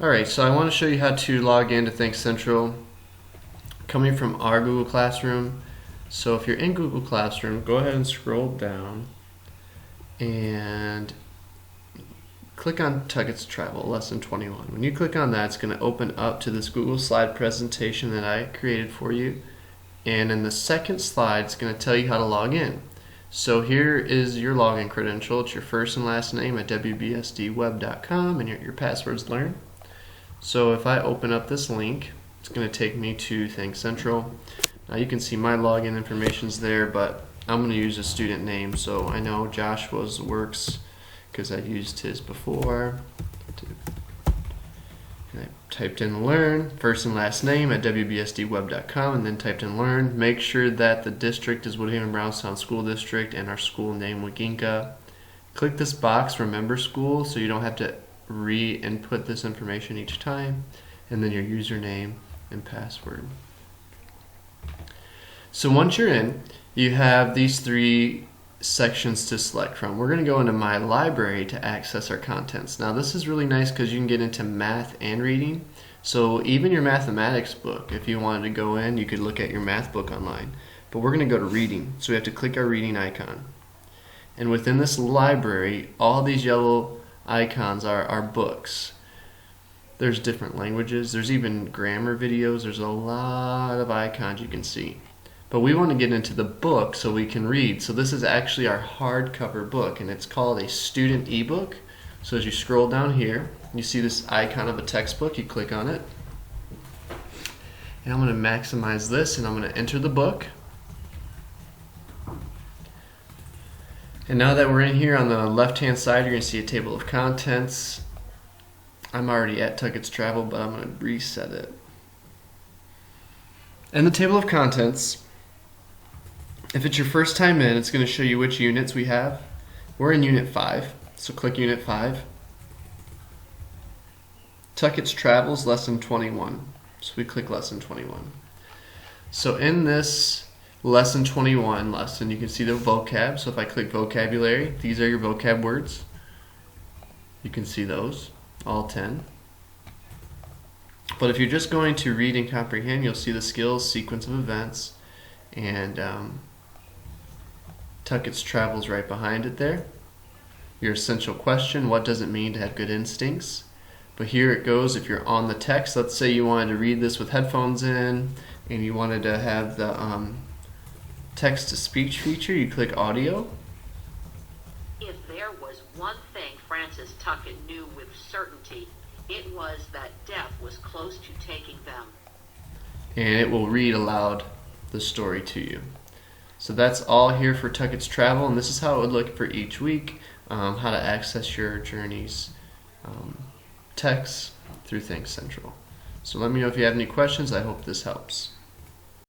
Alright, so I want to show you how to log into Think Central coming from our Google Classroom. So if you're in Google Classroom, go ahead and scroll down and click on Tuckett's Travel, Lesson 21. When you click on that, it's going to open up to this Google slide presentation that I created for you. And in the second slide, it's going to tell you how to log in. So here is your login credential. It's your first and last name at wbsdweb.com and your password's learned. So if I open up this link, it's going to take me to Think Central. Now you can see my login information's there, but I'm going to use a student name. So I know Joshua's works because I've used his before. And I typed in learn, first and last name at wbsdweb.com, and then typed in learn. Make sure that the district is Woodhaven-Brownstown School District and our school name Waginka. Click this box, remember school, so you don't have to re-input this information each time, and then your username and password. So once you're in, you have these three sections to select from. We're going to go into My Library to access our contents. Now this is really nice because you can get into math and reading. So even your mathematics book, if you wanted to go in, you could look at your math book online. But we're going to go to reading. So we have to click our reading icon. And within this library, all these yellow icons are our books. There's different languages. There's even grammar videos. There's a lot of icons you can see. But we want to get into the book so we can read. So this is actually our hardcover book, and it's called a student ebook. So as you scroll down here, you see this icon of a textbook. You click on it. And I'm going to maximize this, and I'm going to enter the book. And now that we're in here, on the left-hand side, you're going to see a table of contents. I'm already at Tuckett's Travel, but I'm going to reset it. In the table of contents, if it's your first time in, it's going to show you which units we have. We're in Unit 5, so click Unit 5. Tuckett's Travels, Lesson 21. So we click Lesson 21. So in this Lesson 21 lesson, you can see the vocab. So if I click vocabulary, these are your vocab words. You can see those, all 10. But if you're just going to read and comprehend, you'll see the skills, sequence of events, and Tuckett's Travels right behind it there. Your essential question, what does it mean to have good instincts? But here it goes, if you're on the text, let's say you wanted to read this with headphones in, and you wanted to have the text-to-speech feature, you click audio. If there was one thing Francis Tuckett knew with certainty, it was that death was close to taking them. And it will read aloud the story to you. So that's all here for Tuckett's Travel, and this is how it would look for each week, how to access your journey's text through Think Central. So let me know if you have any questions. I hope this helps.